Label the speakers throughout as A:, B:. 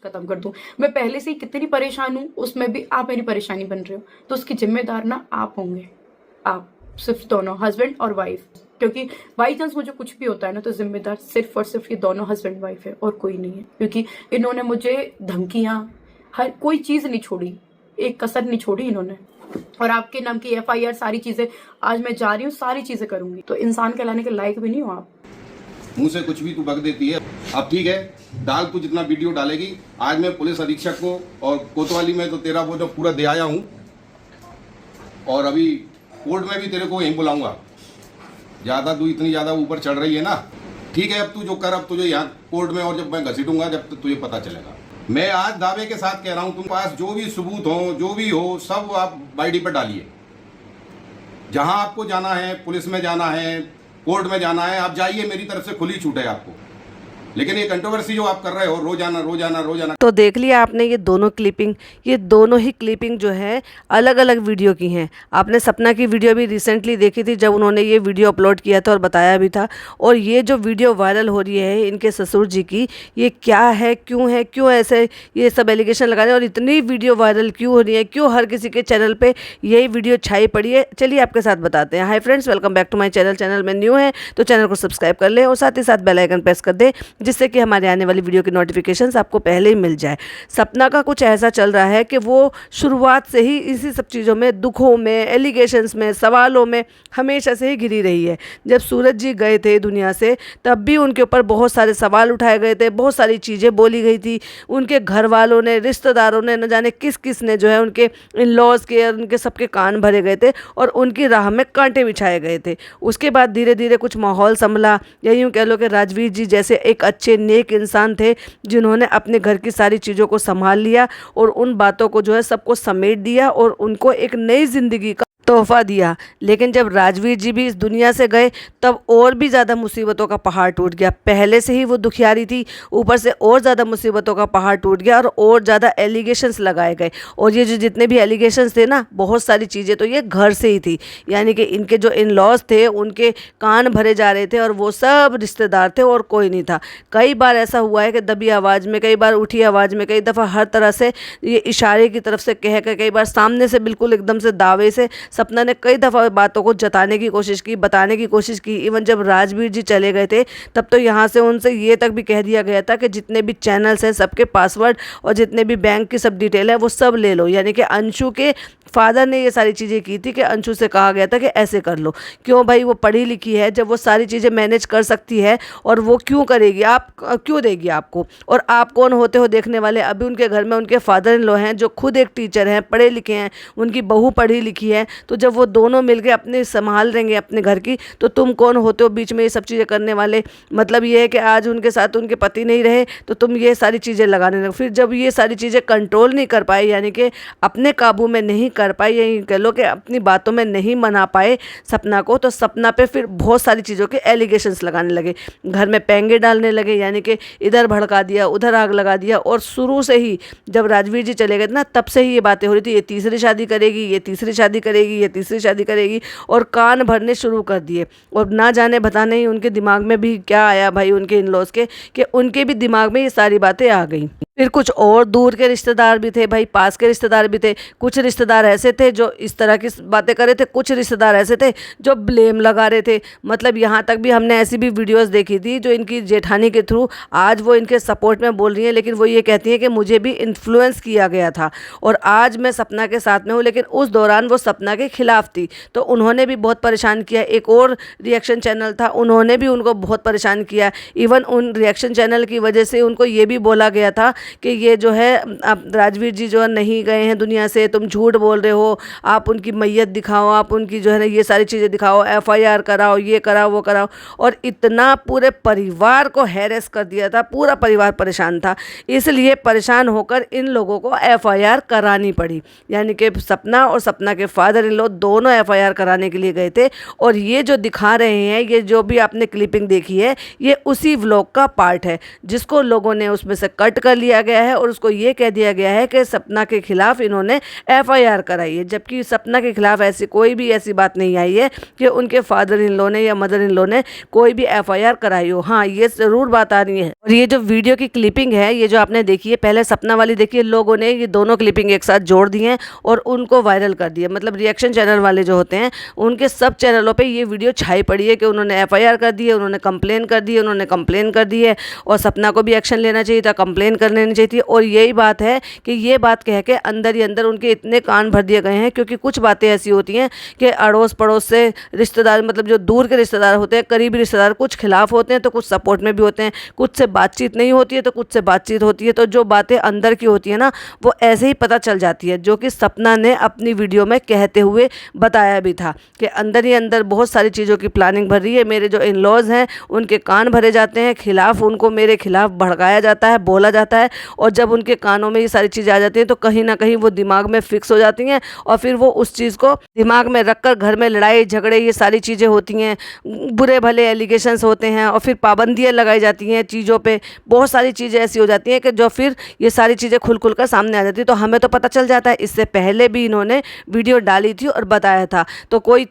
A: खत्म कर दूं। मैं पहले से ही कितनी परेशान हूँ, उसमें भी आप मेरी परेशानी बन रहे हो, तो उसकी जिम्मेदार ना आप होंगे। आप सिर्फ दोनों हस्बैंड और वाइफ, क्योंकि बाई चांस मुझे कुछ भी होता है ना तो जिम्मेदार सिर्फ और सिर्फ ये दोनों हस्बैंड वाइफ है और कोई नहीं है। क्योंकि इन्होंने मुझे धमकियां, हर कोई चीज नहीं छोड़ी, एक कसर नहीं छोड़ी इन्होंने। और आपके नाम की FIR सारी चीजें आज मैं जा रही हूँ, सारी चीजें करूंगी। तो इंसान कहलाने के लायक भी नहीं हो आप।
B: मुंह से कुछ भी तू बक देती है। अब ठीक है, डाल तू जितना वीडियो डालेगी। आज मैं पुलिस अधीक्षक को और कोतवाली में तो तेरा वो जो पूरा दे आया हूँ, और अभी कोर्ट में भी तेरे को यहीं बुलाऊंगा। ज़्यादा तू इतनी ज़्यादा ऊपर चढ़ रही है ना, ठीक है। अब तू जो कर, अब तुझे यहाँ कोर्ट में और जब मैं घसीटूंगा जब तो तुझे पता चलेगा। मैं आज दावे के साथ कह रहा हूँ, तुम पास जो भी सबूत हो, जो भी हो, सब आप बाईडी पर डालिए। जहाँ आपको जाना है, पुलिस में जाना है, कोर्ट में जाना है, आप जाइए, मेरी तरफ से खुली छूट है आपको। लेकिन ये कंट्रोवर्सी जो आप कर रहे हो रोजाना रोजाना रोजाना,
C: तो देख लिया आपने ये दोनों क्लिपिंग, ये दोनों ही क्लिपिंग जो है अलग अलग वीडियो की हैं। आपने सपना की वीडियो भी रिसेंटली देखी थी जब उन्होंने ये वीडियो अपलोड किया था और बताया भी था। और ये जो वीडियो वायरल हो रही है इनके ससुर जी की, ये क्या है, क्यों ऐसे ये सब एलिगेशन लगा रहे हैं और इतनी वीडियो वायरल क्यों हो रही है, क्यों हर किसी के चैनल पर यही वीडियो छाई पड़ी है, चलिए आपके साथ बताते हैं। Hi friends, welcome back to my channel. Channel में न्यू है तो चैनल को सब्सक्राइब कर लें और साथ ही साथ बेल आइकन प्रेस कर दें, जिससे कि हमारे आने वाली वीडियो की नोटिफिकेशंस आपको पहले ही मिल जाए। सपना का कुछ ऐसा चल रहा है कि वो शुरुआत से ही इसी सब चीज़ों में, दुखों में, एलिगेशंस में, सवालों में हमेशा से ही घिरी रही है। जब सूरज जी गए थे दुनिया से तब भी उनके ऊपर बहुत सारे सवाल उठाए गए थे, बहुत सारी चीज़ें बोली गई थी। उनके घर वालों ने, रिश्तेदारों ने, न जाने किस किस ने जो है उनके इन लॉज के और उनके सबके कान भरे गए थे और उनकी राह में कांटे बिछाए गए थे। उसके बाद धीरे धीरे कुछ माहौल संभला, या यूँ कह लो कि राजवीर जी जैसे एक अच्छे नेक इंसान थे जिन्होंने अपने घर की सारी चीज़ों को संभाल लिया और उन बातों को जो है सबको समेट दिया और उनको एक नई ज़िंदगी का तोहफा दिया। लेकिन जब राजवीर जी भी इस दुनिया से गए तब और भी ज़्यादा मुसीबतों का पहाड़ टूट गया। पहले से ही वो दुखियारी थी, ऊपर से और ज़्यादा मुसीबतों का पहाड़ टूट गया और ज़्यादा एलिगेशंस लगाए गए। और ये जो जितने भी एलिगेशंस थे ना, बहुत सारी चीज़ें तो ये घर से ही थी, यानी कि इनके जो इन लॉज थे उनके कान भरे जा रहे थे और वो सब रिश्तेदार थे और कोई नहीं था। कई बार ऐसा हुआ है कि दबी आवाज़ में, कई बार उठी आवाज़ में, कई दफ़ा हर तरह से ये इशारे की तरफ से कह कर, कई बार सामने से बिल्कुल एकदम से दावे से सपना ने कई दफ़ा बातों को जताने की कोशिश की, बताने की कोशिश की। इवन जब राजवीर जी चले गए थे तब तो यहाँ से उनसे ये तक भी कह दिया गया था कि जितने भी चैनल्स हैं सबके पासवर्ड और जितने भी बैंक की सब डिटेल है वो सब ले लो। यानी कि अंशु के फादर ने ये सारी चीज़ें की थी कि अंशु से कहा गया था कि ऐसे कर लो। क्यों भाई, वो पढ़ी लिखी है, जब वो सारी चीज़ें मैनेज कर सकती है और वो क्यों करेगी, आप क्यों देगी आपको? और आप कौन होते हो देखने वाले? अभी उनके घर में उनके फादर इन लॉ हैं जो खुद एक टीचर हैं, पढ़े लिखे हैं, उनकी बहू पढ़ी लिखी है। तो जब वो दोनों मिलकर अपने संभाल देंगे अपने घर की, तो तुम कौन होते हो बीच में ये सब चीज़ें करने वाले? मतलब ये है कि आज उनके साथ उनके पति नहीं रहे तो तुम ये सारी चीज़ें लगाने लगे। फिर जब ये सारी चीज़ें कंट्रोल नहीं कर पाए, यानी कि अपने काबू में नहीं कर पाए, यही कह लो कि अपनी बातों में नहीं मना पाए सपना को, तो सपना पे फिर बहुत सारी चीज़ों के एलिगेशंस लगाने लगे, घर में पेंगे डालने लगे, यानी कि इधर भड़का दिया, उधर आग लगा दिया। और शुरू से ही जब राजवीर जी चले गए ना तब से ही ये बातें हो रही थी, ये तीसरी शादी करेगी, ये तीसरी शादी करेगी, ये तीसरी शादी करेगी, और कान भरने शुरू कर दिए। और ना जाने बताने ही उनके दिमाग में भी क्या आया भाई, उनके इन लॉज के, कि उनके भी दिमाग में ये सारी बातें आ गई। फिर कुछ और दूर के रिश्तेदार भी थे भाई, पास के रिश्तेदार भी थे। कुछ रिश्तेदार ऐसे थे जो इस तरह की बातें कर रहे थे, कुछ रिश्तेदार ऐसे थे जो ब्लेम लगा रहे थे। मतलब यहाँ तक भी हमने ऐसी भी वीडियोस देखी थी जो इनकी जेठानी के थ्रू आज वो इनके सपोर्ट में बोल रही हैं, लेकिन वो ये कहती हैं कि मुझे भी इन्फ्लुएंस किया गया था और आज मैं सपना के साथ में हूँ, लेकिन उस दौरान वो सपना के खिलाफ थी। तो उन्होंने भी बहुत परेशान किया। एक और रिएक्शन चैनल था, उन्होंने भी उनको बहुत परेशान किया। इवन उन रिएक्शन चैनल की वजह से उनको ये भी बोला गया था कि ये जो है आप राजवीर जी जो है नहीं गए हैं दुनिया से, तुम झूठ बोल रहे हो, आप उनकी मैयत दिखाओ, आप उनकी जो है ना ये सारी चीज़ें दिखाओ, FIR कराओ, ये कराओ, वो कराओ। और इतना पूरे परिवार को हैरेस कर दिया था, पूरा परिवार परेशान था। इसलिए परेशान होकर इन लोगों को FIR करानी पड़ी, यानी कि सपना और सपना के फादर इन लॉ दोनों FIR कराने के लिए गए थे। और ये जो दिखा रहे हैं, ये जो भी आपने क्लिपिंग देखी है, ये उसी व्लॉग का पार्ट है जिसको लोगों ने उसमें से कट कर लिया दिया गया है और उसको ये कह दिया गया है कि सपना के खिलाफ इन्होंने एफआईआर कराई है, जबकि सपना के खिलाफ ऐसी कोई भी ऐसी बात नहीं आई है कि उनके फादर इन लॉ ने या मदर इन लॉ ने कोई भी एफआईआर कराई हो। हाँ, ये ज़रूर बात आ रही है। और ये जो वीडियो की क्लिपिंग है, ये जो आपने देखी है, पहले सपना वाली देखिए, लोगों ने ये दोनों क्लिपिंग एक साथ जोड़ दी हैं और उनको वायरल कर दिया। मतलब रिएक्शन चैनल वाले जो होते हैं उनके सब चैनलों पे ये वीडियो छाई पड़ी है कि उन्होंने एफआईआर कर दी है, उन्होंने कंप्लेन कर दी है, उन्होंने कंप्लेन कर दी है और सपना को भी एक्शन लेना चाहिए था, कंप्लेन कर लेनी चाहिए थी। और यही बात है कि ये बात कह के अंदर ही अंदर उनके इतने कान भर दिए गए हैं, क्योंकि कुछ बातें ऐसी होती हैं कि अड़ोस पड़ोस से रिश्तेदार, मतलब जो दूर के रिश्तेदार होते हैं, करीबी रिश्तेदार, कुछ खिलाफ होते हैं तो कुछ सपोर्ट में भी होते हैं, कुछ से बातचीत नहीं होती है तो कुछ से बातचीत होती है। तो जो बातें अंदर की होती है ना, वो ऐसे ही पता चल जाती है, जो कि सपना ने अपनी वीडियो में कहते हुए बताया भी था कि अंदर ही अंदर बहुत सारी चीज़ों की प्लानिंग भर रही है। मेरे जो इन लॉज हैं उनके कान भरे जाते हैं, खिलाफ उनको मेरे खिलाफ भड़काया जाता है, बोला जाता है, और जब उनके कानों में ये सारी चीज़ें आ जाती हैं तो कहीं ना कहीं वो दिमाग में फिक्स हो जाती हैं और फिर वो उस चीज़ को दिमाग में रखकर घर में लड़ाई झगड़े ये सारी चीज़ें होती हैं, बुरे भले एलिगेशंस होते हैं और फिर पाबंदियाँ लगाई जाती हैं चीज़ों पे। बहुत सारी चीज़ें ऐसी हो जाती हैं कि जो फिर ये सारी चीज़ें खुल खुल कर सामने आ जाती है। तो हमें तो पता चल जाता है, इससे पहले भी इन्होंने वीडियो डाली थी और बताया था। तो कोई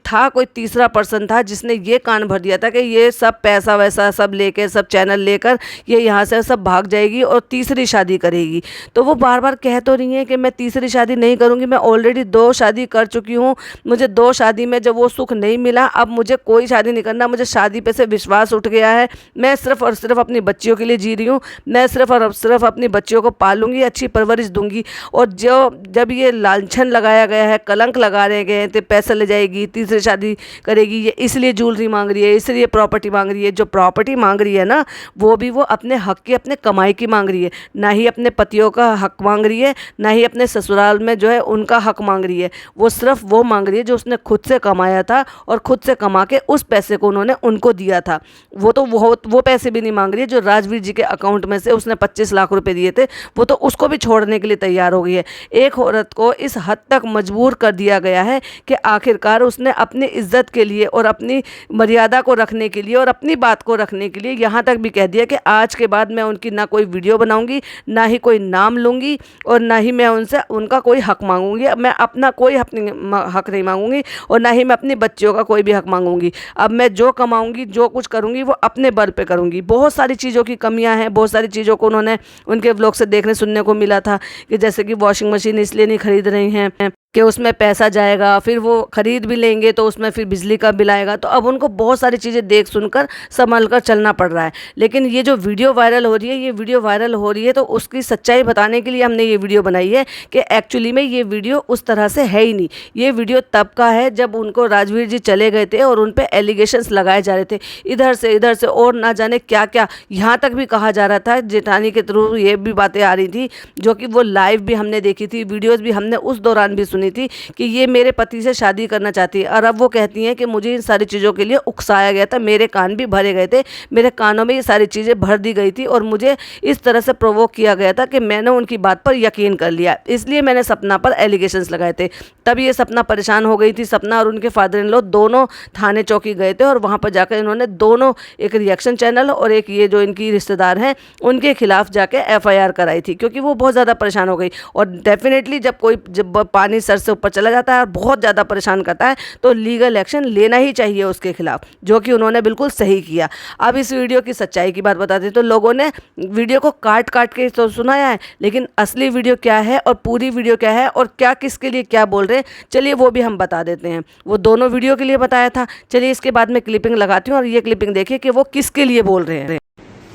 C: तीसरा पर्सन था जिसने ये कान भर दिया था कि ये सब पैसा वैसा सब लेकर, सब चैनल लेकर ये यहाँ से सब भाग जाएगी और तीसरी शादी करेगी। तो वो बार बार कह तो रही हैं कि मैं तीसरी शादी नहीं करूँगी, मैं ऑलरेडी 2 शादी कर चुकी हूँ, मुझे 2 शादी में जब वो सुख नहीं मिला, अब मुझे कोई शादी नहीं करना, मुझे शादी पे से विश्वास उठ गया है, मैं सिर्फ और सिर्फ अपनी बच्चियों के लिए जी रही हूँ, मैं सिर्फ और सिर्फ अपनी बच्चियों को पालूंगी, अच्छी परवरिश दूंगी। और जब ये लांछन लगाया गया है, कलंक लगा रहे गए हैं, तो पैसा ले जाएगी, तीसरी शादी करेगी, ये इसलिए ज्वेलरी मांग रही है, इसलिए प्रॉपर्टी मांग रही है। जो प्रॉपर्टी मांग रही है ना, वो भी वो अपने हक की, अपने कमाई की मांग रही है, ना ही अपने पतियों का हक मांग रही है, ना ही अपने ससुराल में जो है उनका हक मांग रही है। वो सिर्फ वो मांग रही है जो उसने खुद से कमाया था और खुद से कमा के उस पैसे को उन्होंने उनको दिया था। वो पैसे भी नहीं मांग रही है जो राजवीर जी के अकाउंट में से उसने 25 लाख रुपए दिए थे, वो तो उसको भी छोड़ने के लिए तैयार हो गई है। एक औरत को इस हद तक मजबूर कर दिया गया है कि आखिरकार उसने अपनी इज्जत के लिए और अपनी मर्यादा को रखने के लिए और अपनी बात को रखने के लिए यहाँ तक भी कह दिया कि आज के बाद मैं उनकी ना कोई वीडियो बनाऊंगी, ना ही कोई नाम लूँगी और ना ही मैं उनसे उनका कोई हक मांगूंगी। मैं अपना कोई हक नहीं मांगूंगी और ना ही मैं अपनी बच्चियों का कोई भी हक मांगूंगी। अब मैं जो कमाऊंगी, जो कुछ करूंगी, वो अपने बल पे करूंगी। बहुत सारी चीज़ों की कमियां हैं, बहुत सारी चीज़ों को उन्होंने उनके व्लॉग से देखने सुनने को मिला था कि जैसे कि वॉशिंग मशीन इसलिए नहीं खरीद रही हैं कि उसमें पैसा जाएगा, फिर वो ख़रीद भी लेंगे तो उसमें फिर बिजली का बिल आएगा। तो अब उनको बहुत सारी चीज़ें देख सुनकर संभल कर चलना पड़ रहा है। लेकिन ये जो वीडियो वायरल हो रही है, ये वीडियो वायरल हो रही है तो उसकी सच्चाई बताने के लिए हमने ये वीडियो बनाई है कि एक्चुअली में ये वीडियो उस तरह से है ही नहीं। ये वीडियो तब का है जब उनको राजवीर जी चले गए थे और उन पर एलिगेशंस लगाए जा रहे थे इधर से और ना जाने क्या क्या। यहाँ तक भी कहा जा रहा था, जेठानी के थ्रू ये भी बातें आ रही थी, जो कि वो लाइव भी हमने देखी थी, वीडियोज़ भी हमने उस दौरान भी थी कि ये मेरे पति से शादी करना चाहती है। और अब वो कहती हैं कि मुझे इन सारी चीज़ों के लिए उकसाया गया था, मेरे कान भी भरे गए थे, मेरे कानों में ये सारी चीज़ें भर दी गई थी और मुझे इस तरह से प्रोवोक किया गया था कि मैंने उनकी बात पर यकीन कर लिया, इसलिए मैंने सपना पर एलिगेशंस लगाए थे। तब ये सपना परेशान हो गई थी। सपना और उनके फादर इन लॉ दोनों थाने चौकी गए थे और वहाँ पर जाकर इन्होंने दोनों, एक रिएक्शन चैनल और एक ये जो इनकी रिश्तेदार हैं, उनके खिलाफ जाके एफआईआर कराई थी, क्योंकि वो बहुत ज़्यादा परेशान हो गई। और डेफिनेटली जब पानी सर से ऊपर चला जाता है और बहुत ज़्यादा परेशान करता है तो लीगल एक्शन लेना ही चाहिए उसके खिलाफ, जो कि उन्होंने बिल्कुल सही किया। अब इस वीडियो की सच्चाई की बात बताते हैं तो लोगों ने वीडियो को काट के तो सुनाया है, लेकिन असली वीडियो क्या है और पूरी वीडियो क्या है और क्या किसके लिए क्या बोल रहे हैं, चलिए वो भी हम बता देते हैं। वो दोनों वीडियो के लिए बताया था, चलिए इसके बाद में क्लिपिंग लगाती हूँ और ये क्लिपिंग देखिए कि वो किसके लिए बोल रहे हैं।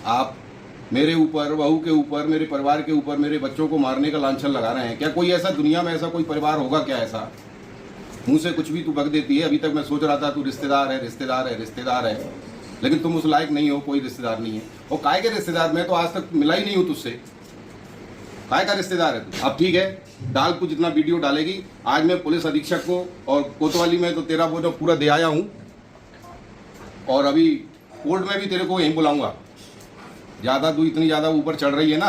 B: आप मेरे ऊपर, बहू के ऊपर, मेरे परिवार के ऊपर, मेरे बच्चों को मारने का लांछन लगा रहे हैं। क्या कोई ऐसा दुनिया में ऐसा कोई परिवार होगा क्या? ऐसा मुंह से कुछ भी तू बक देती है। अभी तक मैं सोच रहा था तू रिश्तेदार है, रिश्तेदार है, रिश्तेदार है, लेकिन तुम उस लायक नहीं हो, कोई रिश्तेदार नहीं है। और काय के रिश्तेदार? मैं तो आज तक मिला ही नहीं हूँ तुझसे, काय का रिश्तेदार है तू? अब ठीक है, डाल, तू जितना वीडियो डालेगी। आज मैं पुलिस अधीक्षक को और कोतवाली में तो तेरा वो जो पूरा दे आया हूँ और अभी कोर्ट में भी तेरे को यहीं बुलाऊंगा। ज़्यादा तू इतनी ज़्यादा ऊपर चढ़ रही है ना।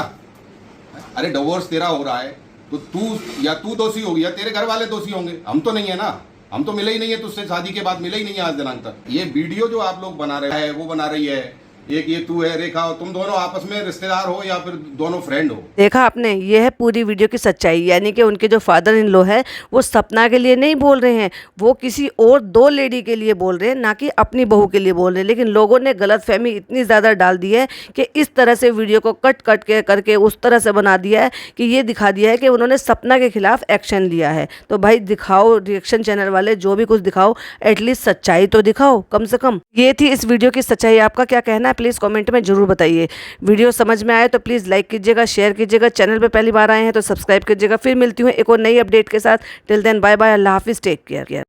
B: अरे डिवोर्स तेरा हो रहा है तो तू दोषी होगी या तेरे घर वाले दोषी होंगे, हम तो नहीं है ना। हम तो मिले ही नहीं है तुझसे, शादी के बाद मिले ही नहीं है आज दिनांक तक। ये वीडियो जो आप लोग बना रहे हैं, वो बना रही है, एक ये तू है रेखा, और तुम दोनों आपस में रिश्तेदार हो या फिर दोनों फ्रेंड हो।
C: देखा आपने, ये है पूरी वीडियो की सच्चाई। यानी कि उनके जो फादर इन लॉ है वो सपना के लिए नहीं बोल रहे हैं, वो किसी और दो लेडी के लिए बोल रहे हैं, ना कि अपनी बहू के लिए बोल रहे हैं। लेकिन लोगों ने गलतफहमी इतनी ज़्यादा डाल दी है कि इस तरह से वीडियो को कट कट के करके उस तरह से बना दिया है कि ये दिखा दिया है कि उन्होंने सपना के खिलाफ एक्शन लिया है। तो भाई दिखाओ, रिएक्शन चैनल वाले जो भी कुछ दिखाओ, एटलीस्ट सच्चाई तो दिखाओ कम से कम। ये थी इस वीडियो की सच्चाई। आपका क्या कहना है प्लीज़ कमेंट में ज़रूर बताइए। वीडियो समझ में आए तो प्लीज़ लाइक कीजिएगा, शेयर कीजिएगा, चैनल पे पहली बार आए हैं तो सब्सक्राइब कीजिएगा। फिर मिलती हूँ एक और नई अपडेट के साथ। टिल देन बाय बाय, अल्लाह हाफिज़, टेक केयर।